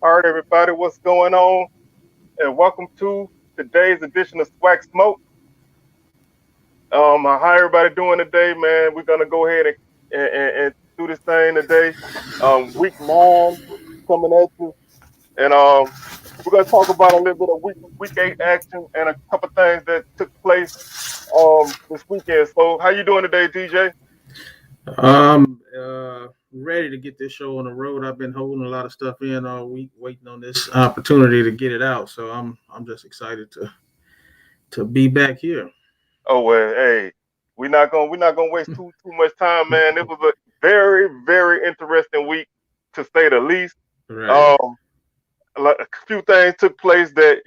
All right, everybody, what's going on? And welcome to today's edition of SWAC Smoke. How everybody doing today, man? We're gonna go ahead and do this thing today. Week 9 coming at you, and we're gonna talk about a little bit of week 8 action and a couple things that took place this weekend. So, how you doing today, DJ? Ready to get this show on the road. I've been holding a lot of stuff in all week, waiting on this opportunity to get it out. So I'm just excited to be back here. Oh well, hey, we're not gonna waste too much time, man. It was a very interesting week to say the least. Right. Um, a few things took place that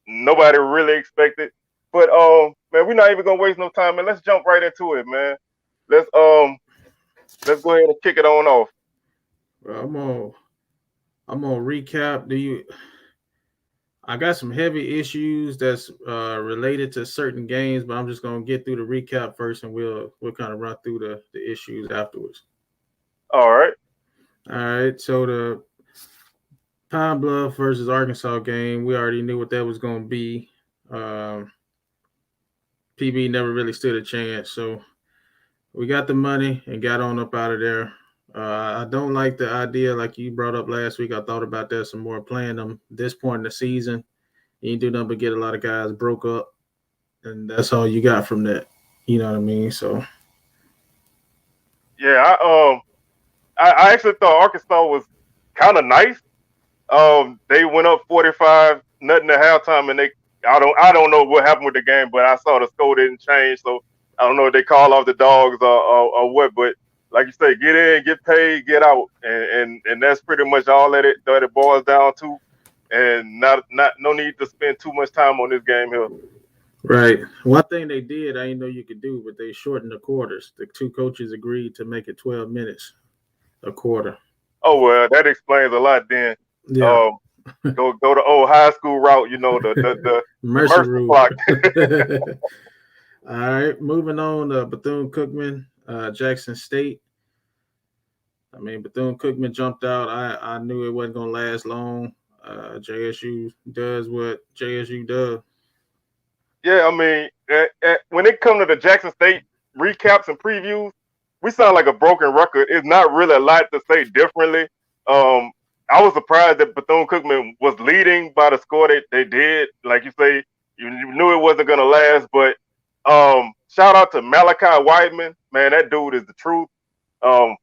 nobody really expected, but man, we're not even gonna waste no time, man. Let's jump right into it, man. Let's um let's go ahead and kick it on off. Well, I'm gonna recap. I got some heavy issues that's related to certain games, but I'm just gonna get through the recap first, and we'll kind of run through the issues afterwards. All right. All right. So the Pine Bluff versus Arkansas game, we already knew what that was going to be. Um, PB never really stood a chance, so we got the money and got on up out of there. I don't like the idea, like you brought up last week. I thought about that some more, playing them this point in the season. You ain't do nothing but get a lot of guys broke up, and that's all you got from that. You know what I mean? So Yeah, I actually thought Arkansas was kind of nice. They went up 45 nothing at halftime, and I don't know what happened with the game, but I saw the score didn't change, so I don't know if they call off the dogs or what. But like you say, get in, get paid, get out, and that's pretty much all that it boils down to. And not no need to spend too much time on this game here. right. One thing they did, I didn't know you could do, but they shortened the quarters. The two coaches agreed to make it 12 minutes a quarter. Oh well, that explains a lot. Then Yeah. um, go the old high school route, the Mercy mercy rule. clock. All right, moving on to Bethune Cookman, Jackson State. I mean, Bethune Cookman jumped out. I knew it wasn't gonna last long. JSU does what JSU does. Yeah, I mean, when it comes to the Jackson State recaps and previews, we sound like a broken record. It's not really a lot to say differently. I was surprised that Bethune Cookman was leading by the score they did. Like you say, you knew it wasn't going to last, but shout out to Malachi Whiteman. Man, that dude is the truth. Um,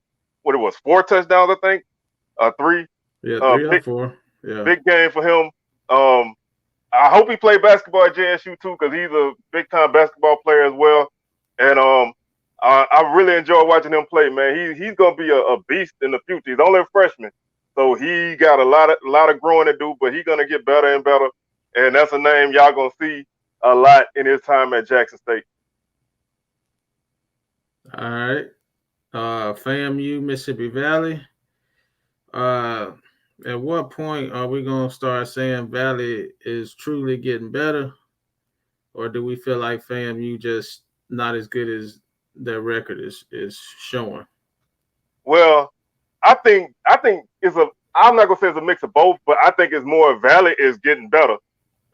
what it was, 4 touchdowns, I think, three. Yeah, Uh, three or big, four. Yeah. big game for him. Um, I hope he played basketball at JSU too, because he's a big time basketball player as well. And I really enjoy watching him play, man. He's gonna be a beast in the future. He's only a freshman, so he got a lot of growing to do, but he's gonna get better and better. And that's a name y'all gonna see a lot in his time at Jackson State. All right. FAMU, Mississippi Valley. Uh, at what point are we gonna start saying Valley is truly getting better, or do we feel like FAMU just not as good as their record is showing? Well, I think it's a I'm not gonna say it's a mix of both, but I think it's more Valley is getting better.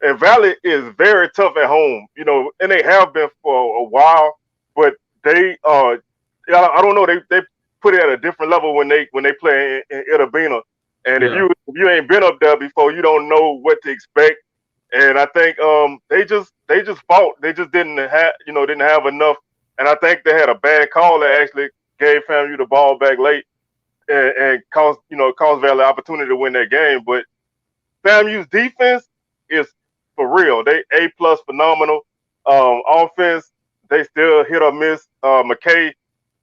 And Valley is very tough at home, and they have been for a while. But they, I don't know, they put it at a different level when they play in Itabena. And if Yeah. you ain't been up there before, you don't know what to expect. And I think they just fought. They just didn't have enough. And I think they had a bad call that actually gave FAMU the ball back late and caused Valley opportunity to win that game. But FAMU's defense is for real. They A+ phenomenal. Offense, they still hit or miss. McKay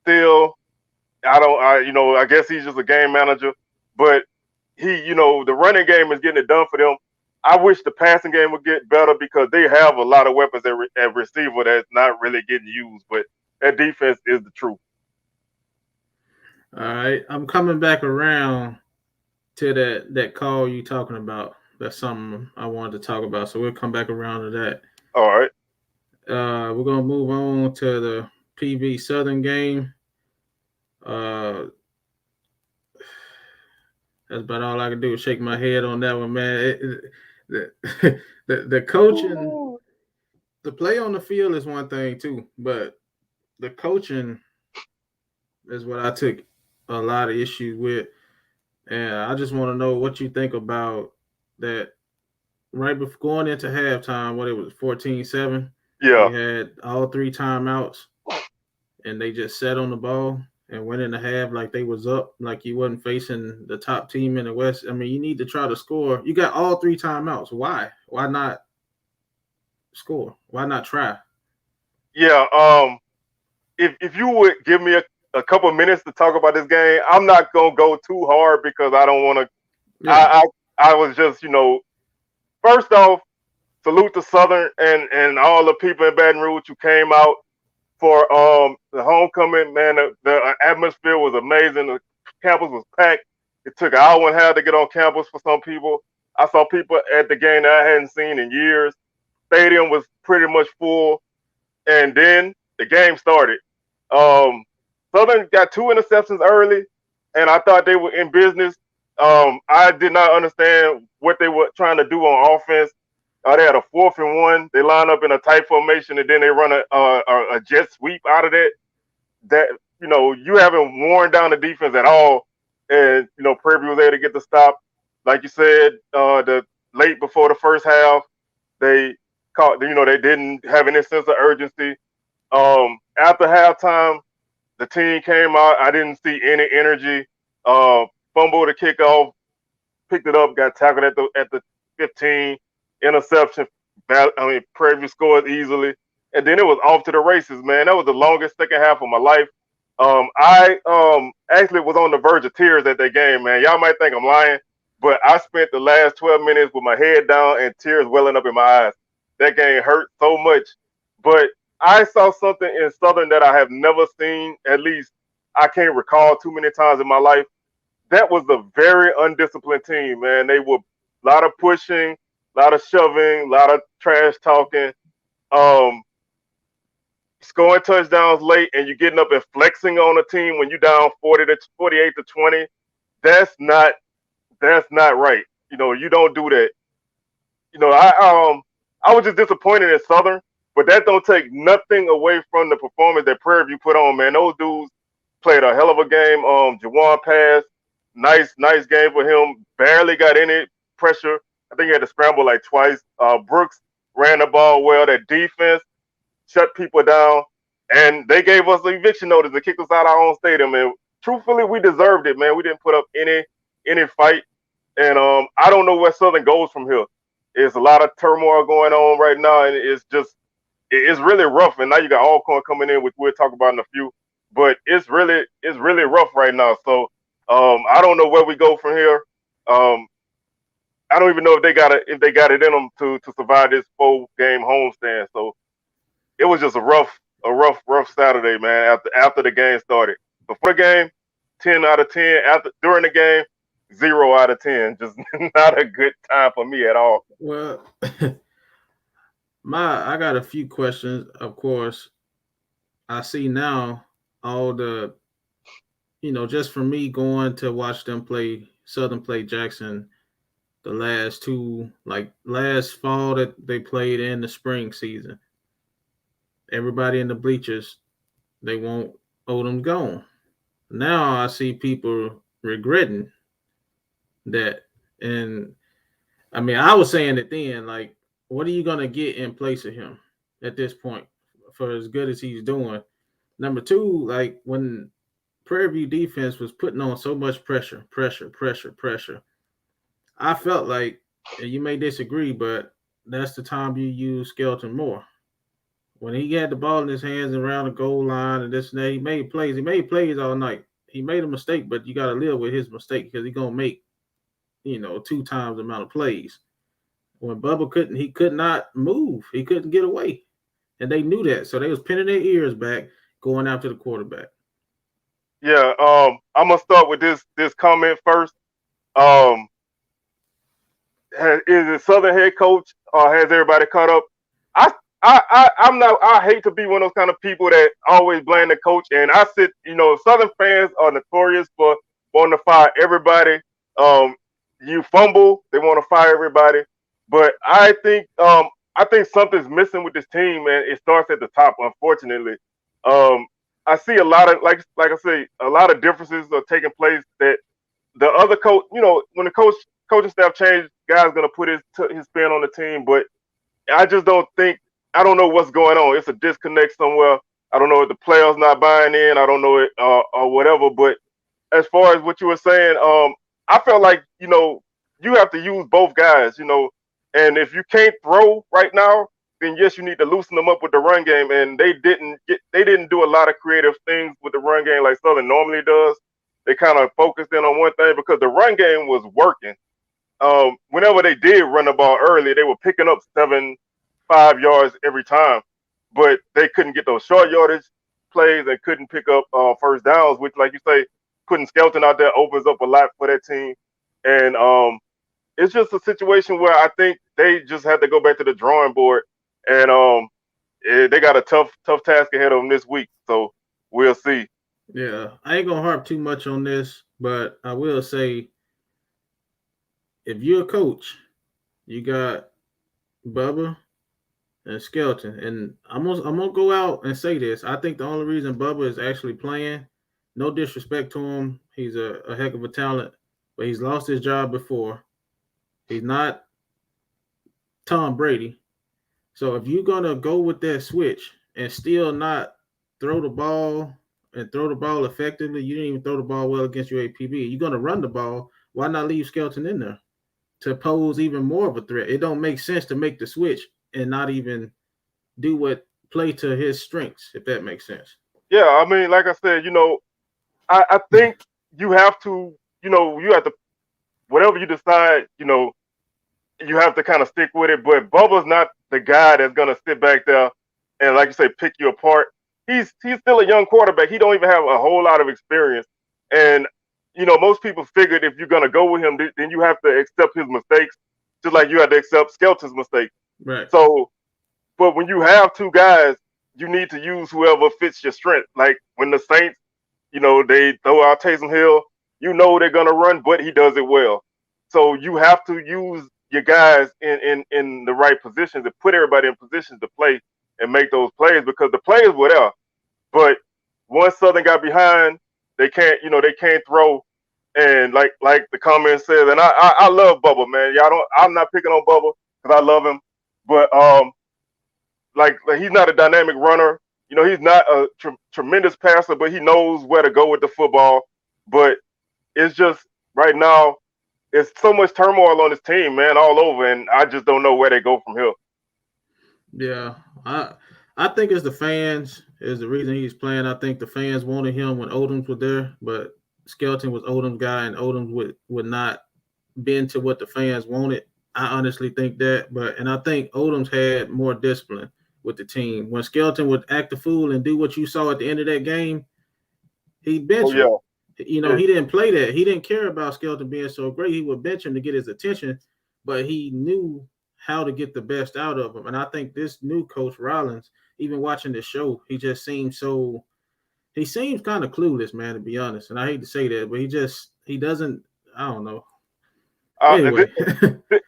still, I guess he's just a game manager, but the running game is getting it done for them. I wish the passing game would get better because they have a lot of weapons at receiver that's not really getting used. But that defense is the truth. All right. I'm coming back around to that call you talking about. That's something I wanted to talk about. So we'll come back around to that. All right. We're gonna move on to the PV Southern game. Uh, That's about all I can do is shake my head on that one, man. The, the coaching, the play on the field is one thing too, but the coaching is what I took a lot of issues with. And I just want to know what you think about that right before going into halftime, what it was 14-7. Yeah, We had all three timeouts and they just sat on the ball and went in the half like they was up, like you wasn't facing the top team in the West. I mean, you need to try to score. You got all three timeouts. Why? Why not score? Why not try? yeah. If you would give me a couple minutes to talk about this game, I'm not gonna go too hard because I don't want to. Yeah. I was just first off, salute to Southern and all the people in Baton Rouge who came out for the homecoming. Man, the atmosphere was amazing. The campus was packed. It took an hour and a half to get on campus for some people. I saw people at the game that I hadn't seen in years. Stadium was pretty much full, and then the game started. Um, Southern got two interceptions early, and I thought they were in business. I did not understand what they were trying to do on offense. They had a 4th and 1. They line up in a tight formation, and then they run a jet sweep out of that. That you haven't worn down the defense at all, and Prairie was able to get the stop. Like you said, the late before the first half, they caught. They didn't have any sense of urgency. After halftime, the team came out. I didn't see any energy. Fumble to kick off, picked it up, got tackled at the 15, interception. Prairie View scored easily, and then it was off to the races. Man, that was the longest second half of my life. I actually was on the verge of tears at that game, man. Y'all might think I'm lying, but I spent the last 12 minutes with my head down and tears welling up in my eyes. That game hurt so much, but I saw something in Southern that I have never seen. At least I can't recall too many times in my life. That was a very undisciplined team, man. They were a lot of pushing, a lot of shoving, a lot of trash talking, um, scoring touchdowns late, and you're getting up and flexing on a team when you're down 48-20. That's not right. You don't do that. I was just disappointed in Southern, but that don't take nothing away from the performance that Prairie View put on, man. Those dudes played a hell of a game. Jawan Pass, nice game for him. Barely got any pressure. I think he had to scramble like twice. Brooks ran the ball well. That defense shut people down, and they gave us an eviction notice to kick us out of our own stadium. And truthfully, we deserved it, man. We didn't put up any fight, and I don't know where Southern goes from here. There's a lot of turmoil going on right now, and it's really rough. And now you got Alcorn coming in, which we'll talk about in a few. But it's really rough right now. So I don't know where we go from here. I don't even know if they got it in them to survive this 4-game homestand. So it was just a rough Saturday, man. After the game started, before the game, 10 out of 10. After during the game, 0 out of 10. Just not a good time for me at all. Well, I got a few questions. Of course, I see now all the, just for me going to watch them play Southern play Jackson the last two, like last fall that they played in the spring season. Everybody in the bleachers, they want Odom gone. Now I see people regretting that. And I mean, I was saying it then, like, what are you going to get in place of him at this point for as good as he's doing? Number two, like when Prairie View defense was putting on so much pressure, I felt like, and you may disagree, but that's the time you use Skelton more. When he had the ball in his hands around the goal line and this and that, he made plays. He made plays all night. He made a mistake, but you got to live with his mistake because he's going to make, 2 times the amount of plays. When Bubba he could not move. He couldn't get away. And they knew that. So they was pinning their ears back, going after the quarterback. Yeah, I'm gonna start with this comment first. Um, is it Southern head coach or has everybody caught up? I'm not. I hate to be one of those kind of people that always blame the coach. And I Southern fans are notorious for wanting to fire everybody You fumble, they want to fire everybody. But I think something's missing with this team, man. It starts at the top, unfortunately. I see a lot of like I say, a lot of differences are taking place that the other coach, when the coaching staff changed, guy's gonna put his spin on the team. But I just don't think I don't know what's going on. It's a disconnect somewhere. I don't know if the players not buying in. I don't know it or whatever. But as far as what you were saying, I felt like you have to use both guys. And if you can't throw right now, then yes, you need to loosen them up with the run game. And they didn't do a lot of creative things with the run game like Southern normally does. They kind of focused in on one thing because the run game was working. Whenever they did run the ball early, they were picking up 5 yards every time, but they couldn't get those short yardage plays and couldn't pick up first downs, which, like you say, putting Skelton out there opens up a lot for that team. And it's just a situation where I think they just had to go back to the drawing board, and they got a tough task ahead of them this week. So we'll see. Yeah, I ain't gonna harp too much on this, but I will say, if you're a coach, you got Bubba and Skelton, and I'm gonna go out and say this. I think the only reason Bubba is actually playing, no disrespect to him, he's a heck of a talent, but he's lost his job before. He's not Tom Brady. So if you're gonna go with that switch and still not throw the ball and throw the ball effectively, you didn't even throw the ball well against your APB. You're gonna run the ball. Why not leave Skelton in there to pose even more of a threat? It don't make sense to make the switch and not even do what play to his strengths, if that makes sense. Yeah, I mean, like I said, I think you have to, whatever you decide, you have to kind of stick with it. But Bubba's not the guy that's gonna sit back there and, like you say, pick you apart. He's still a young quarterback. He don't even have a whole lot of experience. And most people figured if you're gonna go with him, then you have to accept his mistakes, just like you had to accept Skelton's mistakes. Right. So, but when you have two guys, you need to use whoever fits your strength. Like when the Saints, they throw out Taysom Hill, they're gonna run, but he does it well. So you have to use your guys in the right positions and put everybody in positions to play and make those plays because the plays were there. But once Southern got behind, they can't throw. And like the comment says, and I love Bubba, man. I'm not picking on Bubba because I love him, but like he's not a dynamic runner. He's not a tremendous passer, but he knows where to go with the football. But it's just right now, it's so much turmoil on this team, man, all over, and I just don't know where they go from here. Yeah, I think it's the fans is the reason he's playing. I think the fans wanted him when Odoms was there, but Skelton was Odom's guy, and Odoms would not bend to what the fans wanted. I honestly think that, and I think Odoms had more discipline with the team. When Skelton would act the fool and do what you saw at the end of that game, he benched him. He didn't play that. He didn't care about Skelton being so great. He would bench him to get his attention, but he knew how to get the best out of him. And I think this new coach, Rollins, even watching the show, he just seems he seems kind of clueless, man, to be honest. And I hate to say that, but he doesn't, I don't know. Anyway.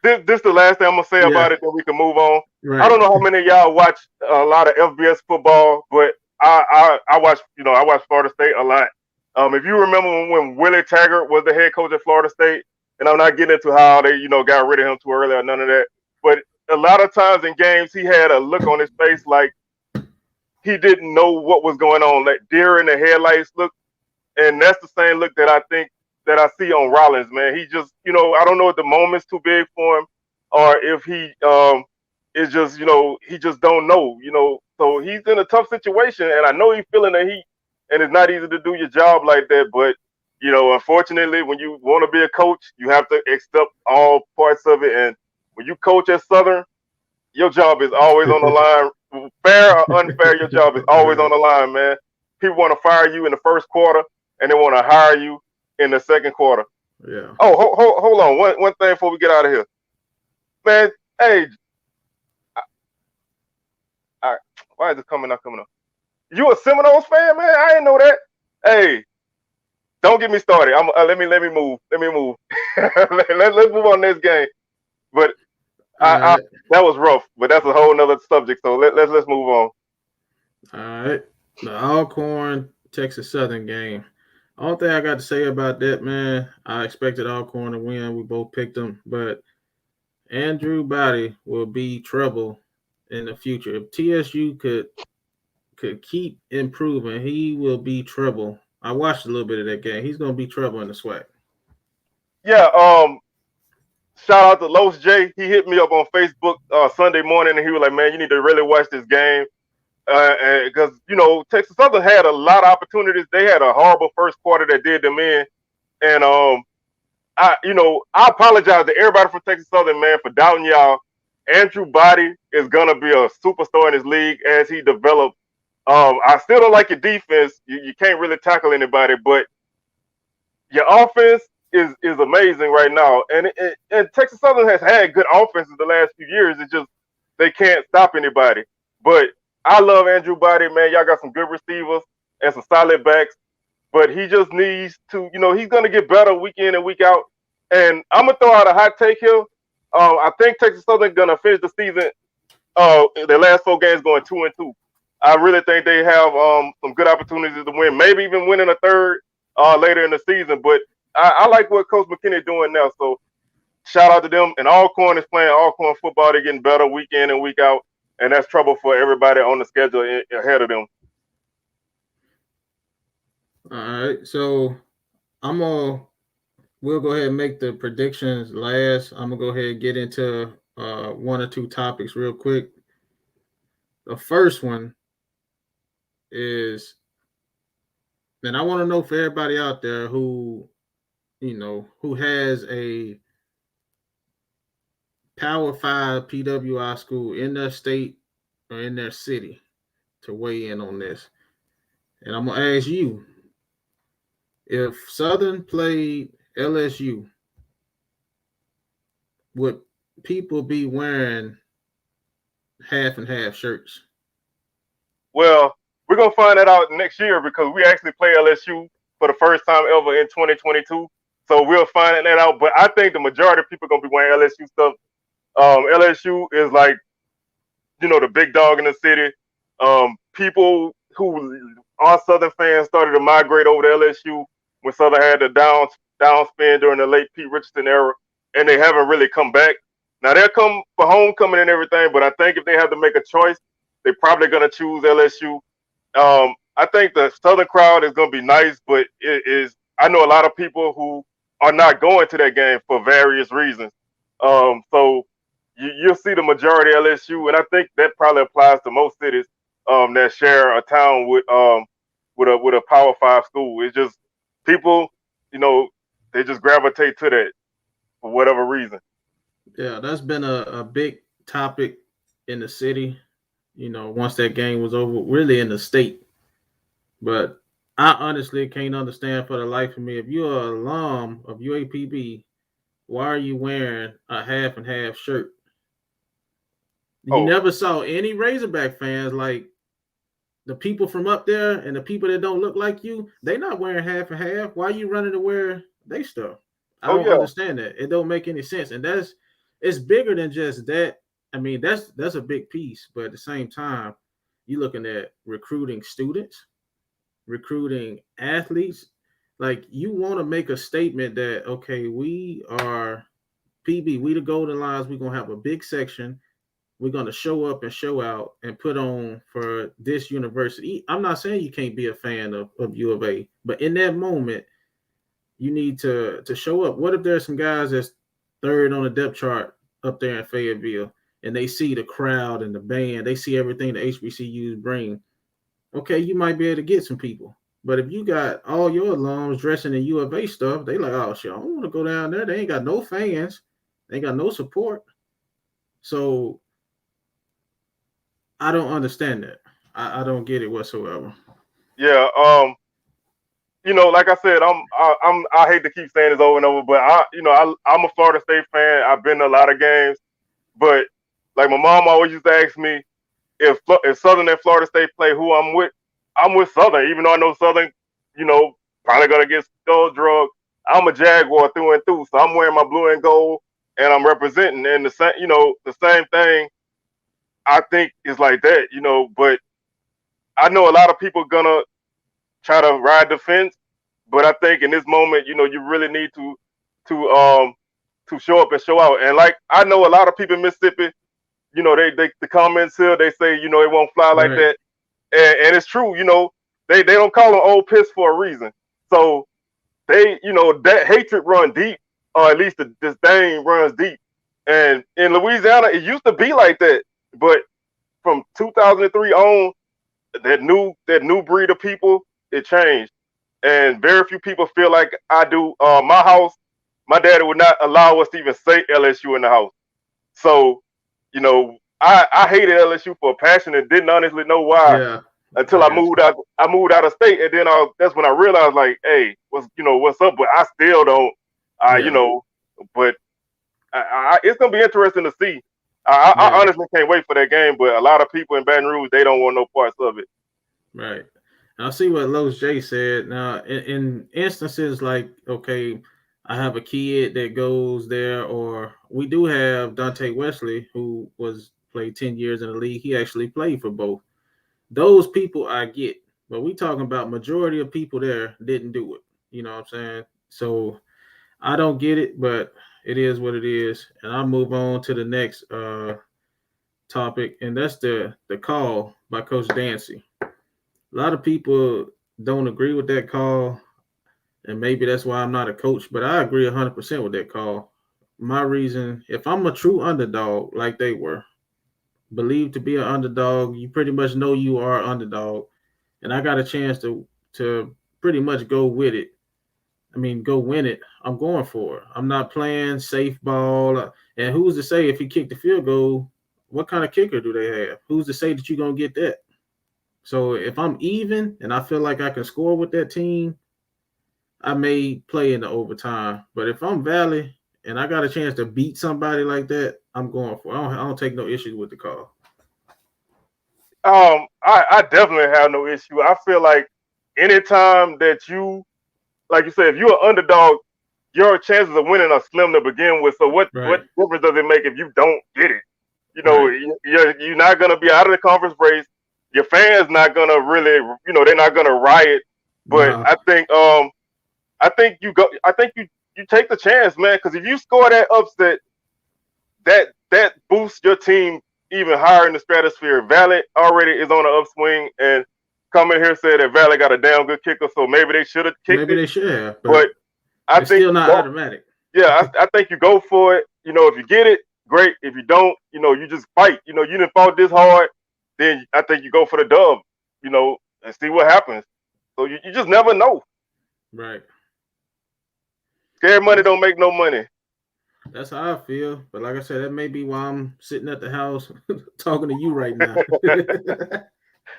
This is the last thing I'm going to say about it, then we can move on. Right. I don't know how many of y'all watch a lot of FBS football, but I watch Florida State a lot. If you remember when Willie Taggart was the head coach at Florida State, and I'm not getting into how they, got rid of him too early or none of that, but a lot of times in games, he had a look on his face like he didn't know what was going on, like deer in the headlights look. And that's the same look that I think that I see on Rollins, man. He just, I don't know if the moment's too big for him or if he is just, he just don't know, So he's in a tough situation, and I know he's feeling the heat, and it's not easy to do your job like that. But, unfortunately, when you want to be a coach, you have to accept all parts of it. And when you coach at Southern, your job is always on the line. Fair or unfair, your job is always on the line, man. People want to fire you in the first quarter, and they want to hire you in the second quarter. Yeah. Oh, hold on. One thing before we get out of here. Man, hey. All right. Why is it coming up? You a Seminoles fan, man? I didn't know that. Hey, Don't get me started. Let me move. Let me move. Let's move on this game. But I right, that was rough. But that's a whole nother subject. So let's move on. all right. The Alcorn Texas Southern game. All thing I got to say about that, man, I expected Alcorn to win. We both picked them, but Andrew Body will be trouble in the future. If TSU could keep improving, he will be trouble. I watched a little bit of that game. He's gonna be trouble in the SWAC. Yeah. Shout out to Los J. He hit me up on Facebook Sunday morning, and he was like, "Man, you need to really watch this game." Because Texas Southern had a lot of opportunities. They had a horrible first quarter that did them in, and I apologize to everybody from Texas Southern, man, for doubting y'all. Andrew Body is gonna be a superstar in this league as he develops. I still don't like your defense. You can't really tackle anybody, but your offense is amazing right now. And Texas Southern has had good offenses the last few years. It's just they can't stop anybody. But I love Andrew Body, man. Y'all got some good receivers and some solid backs. But he just needs to, he's gonna get better week in and week out. And I'm gonna throw out a hot take here. I think Texas Southern gonna finish the season. Their last 4 games going 2-2. I really think they have some good opportunities to win, maybe even winning a third later in the season. But I like what Coach McKinney is doing now. So shout out to them. And Alcorn is playing Alcorn football. They're getting better week in and week out. And that's trouble for everybody on the schedule ahead of them. All right, so we'll go ahead and make the predictions last. I'm gonna go ahead and get into one or two topics real quick. The first one is, and I want to know for everybody out there who has a Power 5 PWI school in their state or in their city to weigh in on this. And I'm gonna ask you, if Southern played LSU, would people be wearing half and half shirts? Well, we're gonna find that out next year because we actually play LSU for the first time ever in 2022. So we'll find that out. But I think the majority of people are gonna be wearing LSU stuff. LSU is like, the big dog in the city. People who are Southern fans started to migrate over to LSU when Southern had the downspin during the late Pete Richardson era, and they haven't really come back. Now they'll come for homecoming and everything, but I think if they have to make a choice, they're probably going to choose LSU. I think the Southern crowd is going to be nice, but I know a lot of people who are not going to that game for various reasons. So you'll see the majority LSU, and I think that probably applies to most cities that share a town with a Power 5 school. It's just people, they just gravitate to that for whatever reason. Yeah, that's been a big topic in the city. Once that game was over, really in the state. But I honestly can't understand for the life of me, if you're an alum of UAPB, why are you wearing a half and half shirt? You never saw any Razorback fans, like the people from up there and the people that don't look like you, they not wearing half and half. Why are you running to wear they stuff? I don't understand that. It don't make any sense. And it's bigger than just that. I mean, that's a big piece, but at the same time, you're looking at recruiting students, recruiting athletes. Like, you want to make a statement that, okay, we are PB, we the Golden Lions, we're gonna have a big section. We're going to show up and show out and put on for this university. I'm not saying you can't be a fan of U of A, but in that moment, you need to show up. What if there's some guys that's third on the depth chart up there in Fayetteville, and they see the crowd and the band, they see everything the HBCUs bring? Okay, you might be able to get some people. But if you got all your alums dressing in U of A stuff, they like, oh, shit, I don't want to go down there. They ain't got no fans. They ain't got no support. So I don't understand that. I don't get it whatsoever. Yeah. Like I said, I hate to keep saying this over and over, but I'm a Florida State fan. I've been to a lot of games, but like my mom always used to ask me if Southern and Florida State play, who I'm with. I'm with Southern, even though I know Southern, probably gonna get skull drug. I'm a Jaguar through and through, so I'm wearing my blue and gold, and I'm representing. And the same, the same thing. I think is like that, But I know a lot of people gonna try to ride the fence, but I think in this moment, you really need to show up and show out. And like I know a lot of people in Mississippi, they the comments here, they say, it won't fly like Right. that. And it's true, they don't call them old piss for a reason. So they, that hatred run deep, or at least the disdain runs deep. And in Louisiana, it used to be like that. But from 2003 on, that new breed of people, it changed. And very few people feel like I do. My house, my daddy would not allow us to even say LSU in the house. So, I hated LSU for a passion and didn't honestly know why Yeah. until I moved out. I moved out of state, and then that's when I realized, like, hey, what's up? But I still don't, But it's gonna be interesting to see. I honestly can't wait for that game. But a lot of people in Baton Rouge, they don't want no parts of it. Right. I'll see what Los J said. Now, in instances like, okay, I have a kid that goes there, or we do have Dante Wesley, who played 10 years in the league. He actually played for both. Those people I get, but we talking about majority of people there didn't do it. You know what I'm saying? So I don't get it, but it is what it is. And I'll move on to the next topic, and that's the call by Coach Dancy. A lot of people don't agree with that call, and maybe that's why I'm not a coach, but I agree 100% with that call. My reason, if I'm a true underdog like they were, believed to be an underdog, you pretty much know you are an underdog, and I got a chance to pretty much go with it. I mean, go win it. I'm going for it. I'm not playing safe ball. And who's to say if he kicked the field goal, what kind of kicker do they have? Who's to say that you're going to get that? So if I'm even and I feel like I can score with that team, I may play in the overtime. But if I'm Valley and I got a chance to beat somebody like that, I'm going for it. I don't take no issues with the call. I definitely have no issue. I feel like anytime that like you said, if you're an underdog, your chances of winning are slim to begin with. So what difference does it make if you don't get it? You're not gonna be out of the conference race. Your fans not gonna really, they're not gonna riot. But Wow. I think you go. I think you take the chance, man. Because if you score that upset, that boosts your team even higher in the stratosphere. Valley already is on the upswing, and coming here said that Valley got a damn good kicker, so maybe they should have kicked it. Maybe they should have, but I think still not automatic. Yeah, I think you go for it. If you get it, great. If you don't, you just fight. You didn't fought this hard, then I think you go for the dub. And see what happens. So you just never know. Right. Scared money don't make no money. That's how I feel. But like I said, that may be why I'm sitting at the house talking to you right now.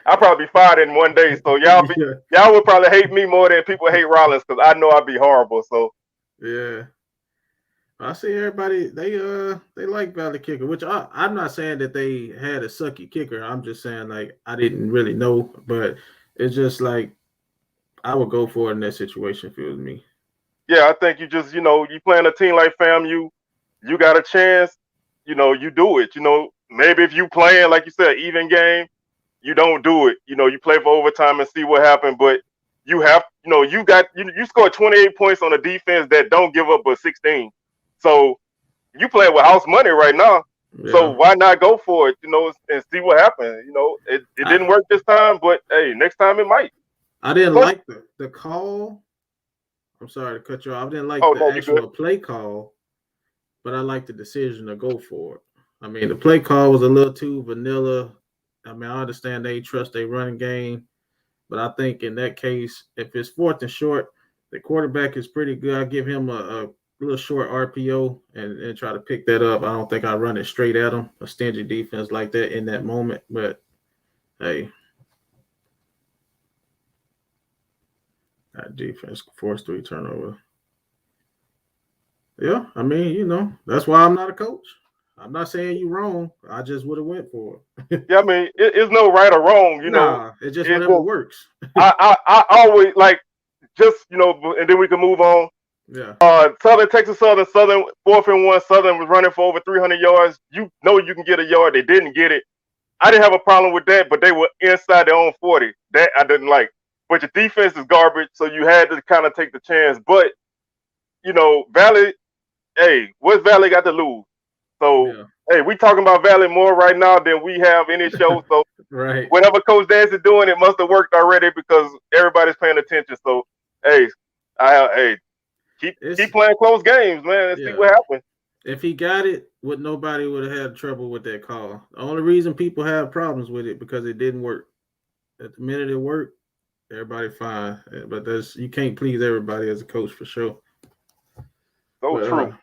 I'll probably be fired in one day. So y'all would probably hate me more than people hate Rollins because I know I'd be horrible. So yeah. I see everybody they like Valley kicker, which I'm not saying that they had a sucky kicker. I'm just saying like I didn't really know, but it's just like I would go for it in that situation if it was me. Yeah, I think you just, you playing a team like FAMU, you got a chance, you do it. Maybe if you playing, like you said, even game, you don't do it. You play for overtime and see what happened. But you have, you scored 28 points on a defense that don't give up but 16. So you playing with house money right now. Yeah. So why not go for it, and see what happens? It didn't work this time, but hey, next time it might. I didn't like the call. I'm sorry to cut you off. I didn't like the actual play call, but I like the decision to go for it. I mean, the play call was a little too vanilla. I mean, I understand they trust their running game, but I think in that case, if it's 4th and short, the quarterback is pretty good. I give him a little short RPO and try to pick that up. I don't think I run it straight at him, a stingy defense like that in that moment. But, hey. That defense forced 3 turnover. Yeah, I mean, that's why I'm not a coach. I'm not saying you're wrong. I just would have went for it. Yeah, I mean, it's no right or wrong. Nah, it's just whatever works. I always like just and then we can move on. Yeah. Texas Southern, 4th and 1. Southern was running for over 300 yards. You can get a yard. They didn't get it. I didn't have a problem with that, but they were inside their own 40. That I didn't like. But your defense is garbage, so you had to kind of take the chance. But Valley, hey, what's Valley got to lose? So hey, we talking about Valley more right now than we have any show. So right. Whatever Coach Dance is doing, it must have worked already because everybody's paying attention. So hey, keep playing close games, man, and see what happens. If he got it, nobody would have had trouble with that call. The only reason people have problems with it because it didn't work. At the minute it worked, everybody fine. But you can't please everybody as a coach for sure. True.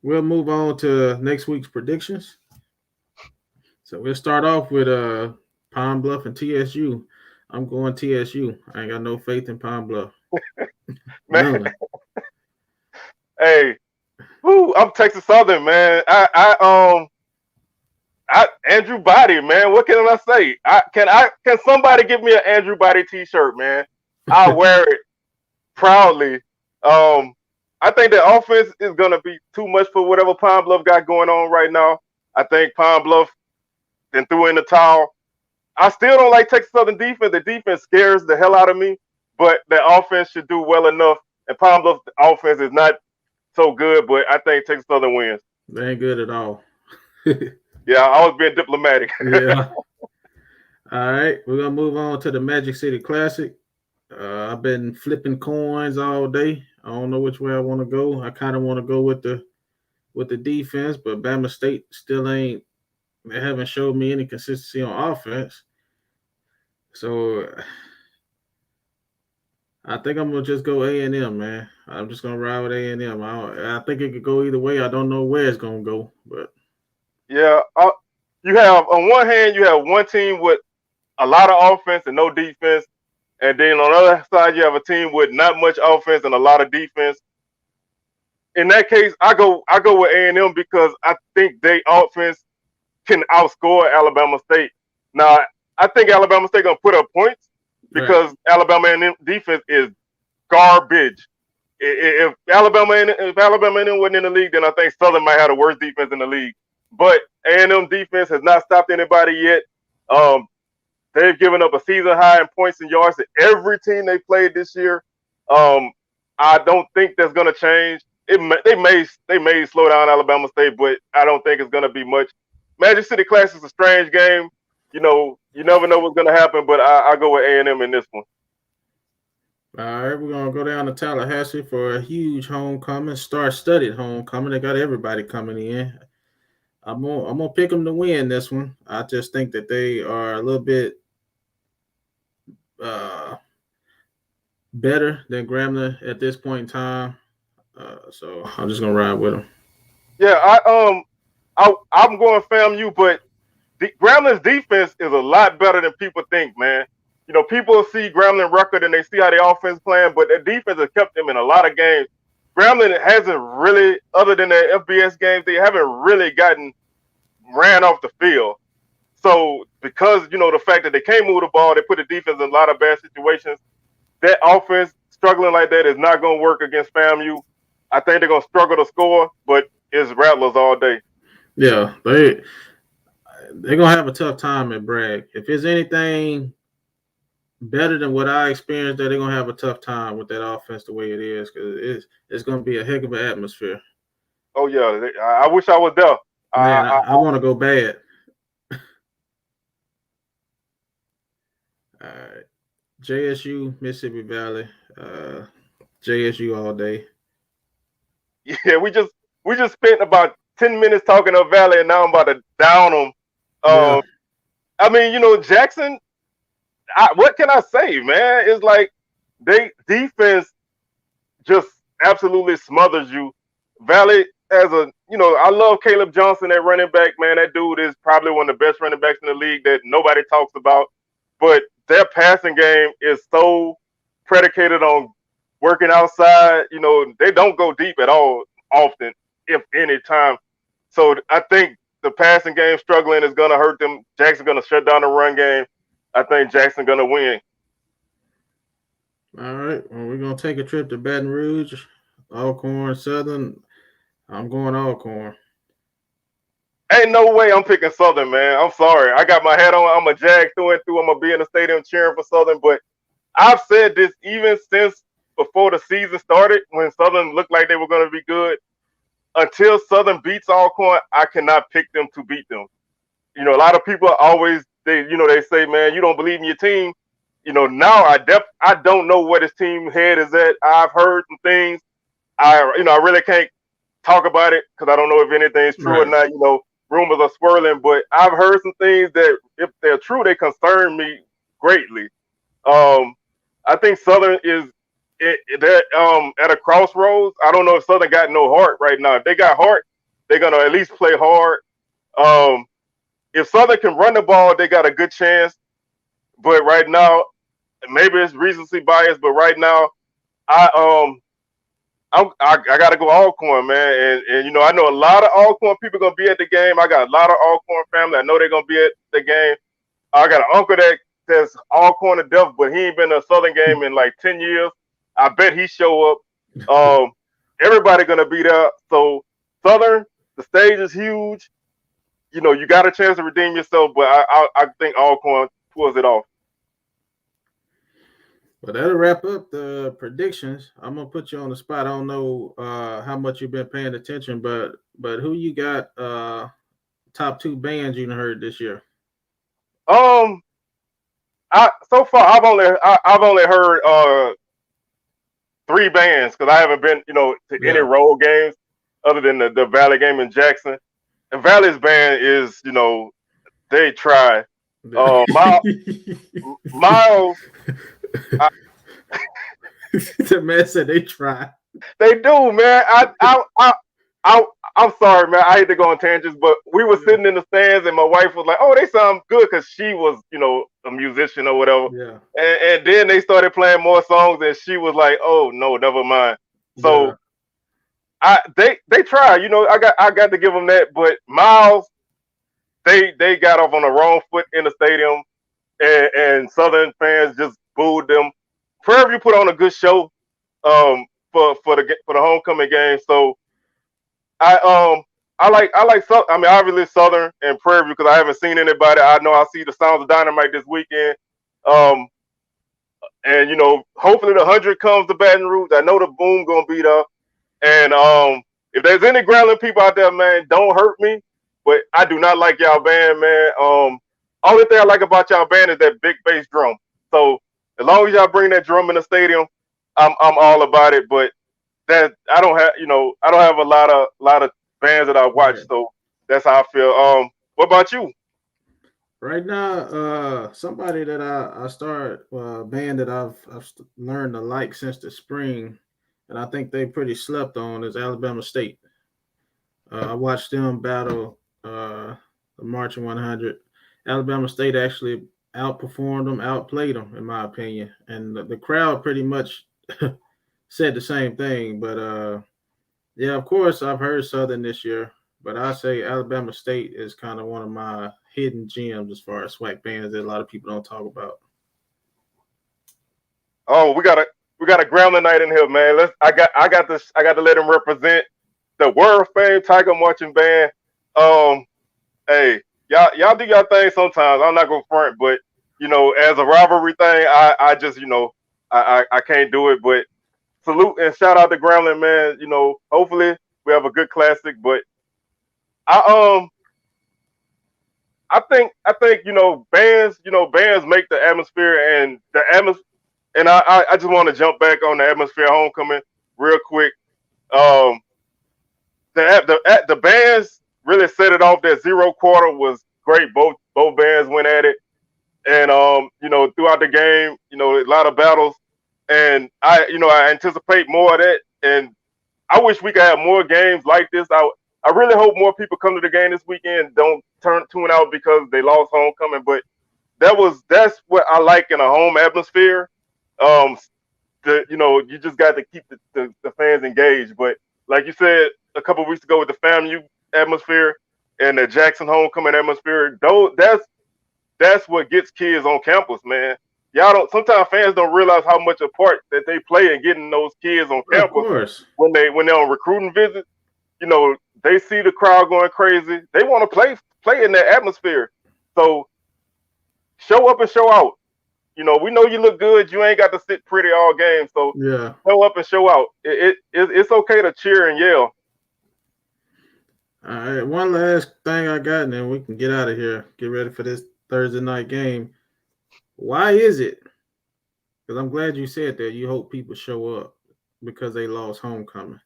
We'll move on to next week's predictions. So we'll start off with Pine Bluff and TSU. I'm going TSU. I ain't got no faith in Pine Bluff. Man. Hey, I'm Texas Southern, man. Andrew Body, man. What can I say? Can somebody give me an Andrew Body T-shirt, man? I wear it proudly. I think the offense is gonna be too much for whatever Pine Bluff got going on right now. I think Pine Bluff then threw in the towel. I still don't like Texas Southern defense. The defense scares the hell out of me, but the offense should do well enough. And Pine Bluff offense is not so good, but I think Texas Southern wins. They ain't good at all. Yeah, I was being diplomatic. Yeah. All right, we're gonna move on to the Magic City Classic. I've been flipping coins all day. I don't know which way I want to go. I kind of want to go with the defense, but Bama State still ain't. They haven't showed me any consistency on offense. So I think I'm gonna just go A&M, man. I'm just gonna ride with A&M. I think it could go either way. I don't know where it's gonna go, but yeah, you have on one hand you have one team with a lot of offense and no defense, and then on the other side you have a team with not much offense and a lot of defense. In that case, I go with A&M because I think their offense can outscore Alabama State. Now, I think Alabama State gonna put up points because Alabama A&M defense is garbage. If Alabama A&M wasn't in the league, then I think Southern might have the worst defense in the league. But A&M defense has not stopped anybody yet. They've given up a season high in points and yards to every team they played this year. I don't think that's gonna change. They may slow down Alabama State, but I don't think it's gonna be much. Magic City Classic is a strange game. You never know what's gonna happen, but I go with A&M in this one. All right, we're gonna go down to Tallahassee for a huge homecoming, star-studded homecoming. They got everybody coming in. I'm gonna pick them to win this one. I just think that they are a little bit better than Grambling at this point in time. So I'm just gonna ride with them. Yeah, I'm going FAMU, but Grambling's defense is a lot better than people think, man. People see Grambling record and they see how their offense playing, but their defense has kept them in a lot of games. Grambling hasn't really, other than their FBS games, they haven't really gotten ran off the field. So because, the fact that they can't move the ball, they put the defense in a lot of bad situations. That offense struggling like that is not going to work against FAMU. I think they're going to struggle to score, but it's Rattlers all day. Yeah, they're going to have a tough time at Bragg. If there's anything better than what I experienced, they're going to have a tough time with that offense the way it is because it's going to be a heck of an atmosphere. Oh, yeah. I wish I was there. Man, I want to go bad. All right. JSU, Mississippi Valley. JSU all day. Yeah, we just spent about 10 minutes talking of Valley, and now I'm about to down them. Yeah. I mean, Jackson, what can I say, man? It's like they defense just absolutely smothers you. Valley has I love Caleb Johnson at running back, man. That dude is probably one of the best running backs in the league that nobody talks about. But their passing game is so predicated on working outside. They don't go deep at all often, if any time. So I think the passing game struggling is going to hurt them. Jackson's going to shut down the run game. I think Jackson's going to win. All right. Well, we're gonna take a trip to Baton Rouge, Alcorn, Southern. I'm going Alcorn. Ain't no way I'm picking Southern, man. I'm sorry. I got my hat on. I'm a Jag through and through. I'm gonna be in the stadium cheering for Southern. But I've said this even since before the season started, when Southern looked like they were gonna be good. Until Southern beats Alcorn, I cannot pick them to beat them. A lot of people always they say, man, you don't believe in your team. Now I don't know where this team head is at. I've heard some things. I really can't talk about it because I don't know if anything's true or Right. not. Rumors are swirling, but I've heard some things that if they're true, they concern me greatly. Um, I think Southern is they're at a crossroads. I don't know if Southern got no heart right now. If they got heart, they're gonna at least play hard. Um, if Southern can run the ball, they got a good chance. But right now, maybe it's recency bias, but right now, I I gotta go Alcorn, man, and I know a lot of Alcorn people gonna be at the game. I got a lot of Alcorn family. I know they're gonna be at the game. I got an uncle that's Alcorn to death, but he ain't been to a Southern game in like 10 years. I bet he show up. Um, Everybody gonna be there. So Southern, the stage is huge. You got a chance to redeem yourself, but I think Alcorn pulls it off. Well, that'll wrap up the predictions. I'm gonna put you on the spot. I don't know how much you've been paying attention, but who you got top two bands you heard this year? Um, I so far I've only heard three bands because I haven't been to any Yeah. road games other than the Valley game in Jackson. And Valley's band is they try. Miles, Miles I, The man said they try. they do, man. I I'm sorry, man. I hate to go on tangents, but we were Yeah. sitting in the stands, and my wife was like, "Oh, they sound good," because she was, a musician or whatever. Yeah. And then they started playing more songs, and she was like, "Oh no, never mind." Yeah. So they tried. I got to give them that. But Miles, they got off on the wrong foot in the stadium, and Southern fans just booed them. Prairie View put on a good show for the homecoming game. So I I mean obviously Southern and Prairie View because I haven't seen anybody. I know I see the Sounds of Dynamite this weekend. Um and hopefully the 100 comes to Baton Rouge. I know the boom gonna be there. And if there's any Grambling people out there, man, don't hurt me. But I do not like y'all band, man. Only thing I like about y'all band is that big bass drum. So as long as y'all bring that drum in the stadium, I'm all about it. But that I don't have a lot of bands that I watch, Right. so that's how I feel. What about you? Right now, somebody that I started band that I've learned to like since the spring, and I think they pretty slept on is Alabama State. I watched them battle the Marching 100. Alabama State actually outperformed them, outplayed them, in my opinion, and the crowd pretty much said the same thing. But yeah, of course, I've heard Southern this year, but I say Alabama State is kind of one of my hidden gems as far as SWAC bands that a lot of people don't talk about. Oh, we got a Grambling night in here, man. I got to let him represent the world famous Tiger Marching Band. Um, hey, y'all do y'all thing sometimes. I'm not gonna front, but as a rivalry thing, I just I can't do it. But salute and shout out to Grambling, man. Hopefully we have a good classic. But I I think bands make the atmosphere and the atmosphere. And I just want to jump back on the atmosphere homecoming real quick. Um, the bands really set it off. That zero quarter was great. Both bands went at it, and throughout the game, a lot of battles, and I anticipate more of that. And I wish we could have more games like this. I really hope more people come to the game this weekend. Don't tune out because they lost homecoming, but that's what I like in a home atmosphere. Um, you just got to keep the fans engaged. But like you said a couple of weeks ago with the FAMU atmosphere and the Jackson homecoming atmosphere, though that's what gets kids on campus, man. y'all don't. Sometimes fans don't realize how much a part that they play in getting those kids on Of campus course. when they're on recruiting visits. You know, they see the crowd going crazy. They want to play in that atmosphere. So show up and show out. You know, we know you look good. You ain't got to sit pretty all game. So Yeah. show up and show out. It's okay to cheer and yell. All right. One last thing I got, and then we can get out of here. Get ready for this Thursday night game. Why is it? Because I'm glad you said that. You hope people show up because they lost homecoming.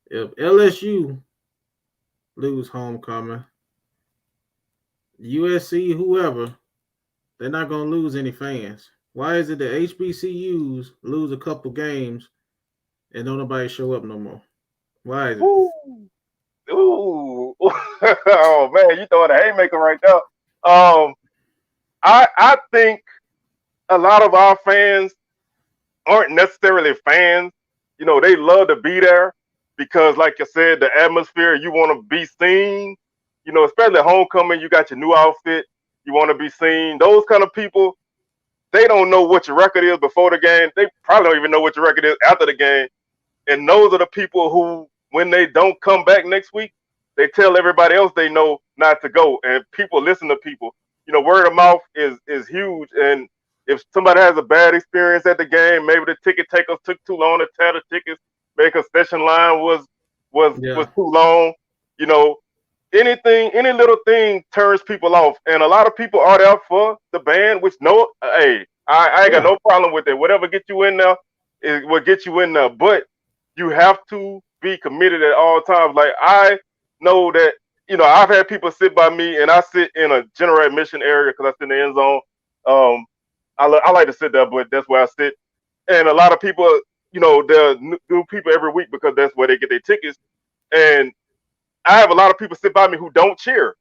If LSU lose homecoming, USC, whoever, they're not going to lose any fans. Why is it that HBCUs lose a couple games and don't nobody show up no more? Why is it? Ooh. Oh man, you throwing a haymaker right there. I think a lot of our fans aren't necessarily fans. You know, they love to be there because, like you said, the atmosphere. You want to be seen. You know, especially homecoming. You got your new outfit. You want to be seen. Those kind of people, they don't know what your record is before the game. They probably don't even know what your record is after the game. And those are the people who, when they don't come back next week, they tell everybody else they know not to go. And people listen to people. You know, word of mouth is huge. And if somebody has a bad experience at the game, maybe the ticket takers took too long to tear the tickets, maybe concession line was too long. You know, any little thing turns people off. And a lot of people are there for the band, which hey, I ain't got no problem with it. Whatever gets you in there is what gets you in there. But you have to be committed at all times. Like, I know that, you know, I've had people sit by me, and I sit in a general admission area because I sit in the end zone. I like to sit there, but that's where I sit. And a lot of people, you know, there are new people every week because that's where they get their tickets. And I have a lot of people sit by me who don't cheer.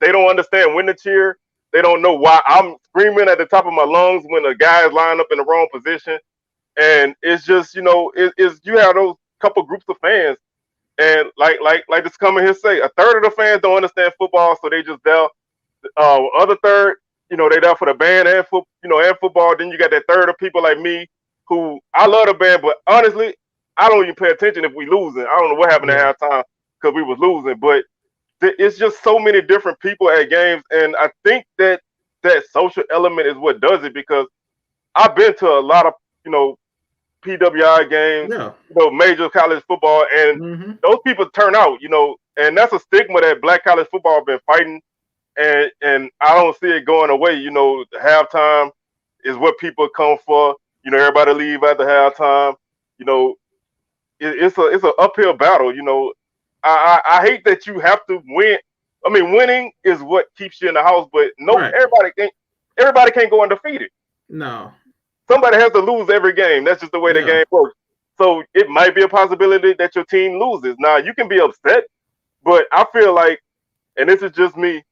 They don't understand when to cheer. They don't know why I'm screaming at the top of my lungs when a guy is lined up in the wrong position. And it's just, you know, it's you have those couple groups of fans, and like this coming here say, a third of the fans don't understand football, so they just there. Other third, you know, they there for the band and football. Then you got that third of people like me who I love the band, but honestly, I don't even pay attention if we losing. I don't know what happened at halftime because we was losing, but it's just so many different people at games, and I think that social element is what does it, because I've been to a lot of, you know, PWI games, you know, major college football, and those people turn out, you know, and that's a stigma that black college football have been fighting, and I don't see it going away. You know, halftime is what people come for. You know, everybody leave after halftime. You know, it's an uphill battle. You know, I hate that you have to win. I mean, winning is what keeps you in the house, but everybody can't go undefeated. No. Somebody has to lose every game. That's just the way the game works. So it might be a possibility that your team loses. Now, you can be upset, but I feel like, and this is just me,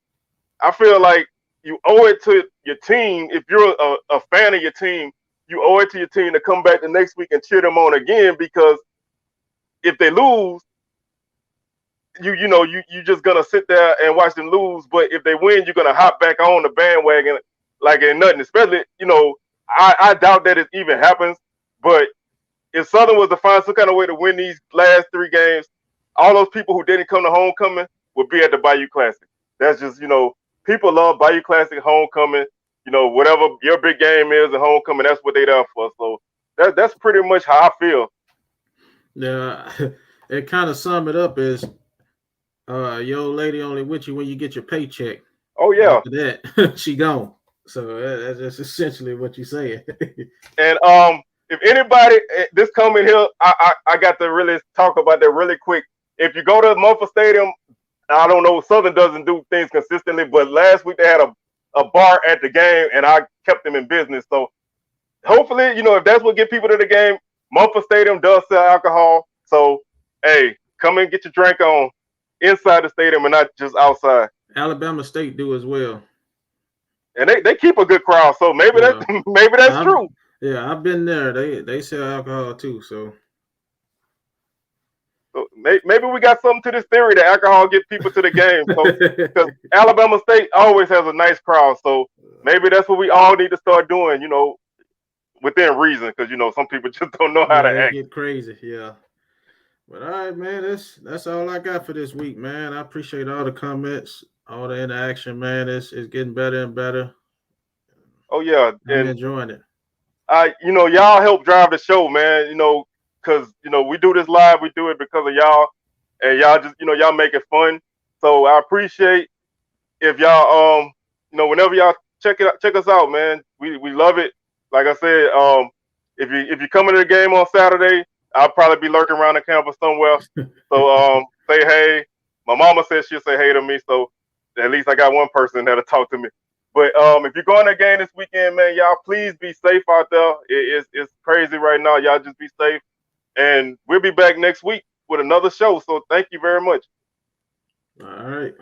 I feel like you owe it to your team. If you're a fan of your team, you owe it to your team to come back the next week and cheer them on again, because if they lose, you just gonna sit there and watch them lose. But if they win, you're gonna hop back on the bandwagon like ain't nothing. Especially, you know, I doubt that it even happens. But if Southern was to find some kind of way to win these last 3 games, all those people who didn't come to homecoming would be at the Bayou Classic. That's just, you know, people love Bayou Classic, homecoming. You know, whatever your big game is at homecoming, that's what they're there for. So that's pretty much how I feel. Yeah, it kind of sum it up as your old lady only with you when you get your paycheck. Oh yeah. After that, she gone. So that's essentially what you're saying. And if anybody this coming here, I got to really talk about that really quick. If you go to Mumford Stadium, I don't know, Southern doesn't do things consistently, but last week they had a bar at the game, and I kept them in business. So hopefully, you know, if that's what get people to the game, Mumford Stadium does sell alcohol. So hey, come and get your drink on inside the stadium and not just outside. Alabama State do as well. And they keep a good crowd, so maybe that's true. Yeah, I've been there. They sell alcohol too, so maybe we got something to this theory that alcohol gets people to the game. So because Alabama State always has a nice crowd, so maybe that's what we all need to start doing, within reason, because some people just don't know how Yeah, to they act. get crazy. Yeah. But all right, man, that's all I got for this week, man. I appreciate all the comments, all the interaction, man. It's getting better and better. Oh yeah, I'm and enjoying it. y'all help drive the show, man. Because we do this live, we do it because of y'all, and y'all just y'all make it fun. So I appreciate if y'all whenever y'all check us out, man. We love it. Like I said, if you come into the game on Saturday, I'll probably be lurking around the campus somewhere. So say hey. My mama said she'll say hey to me, so at least I got one person that'll talk to me. But if you're going to the game this weekend, man, y'all please be safe out there. It's crazy right now. Y'all just be safe, and we'll be back next week with another show. So thank you very much. All right.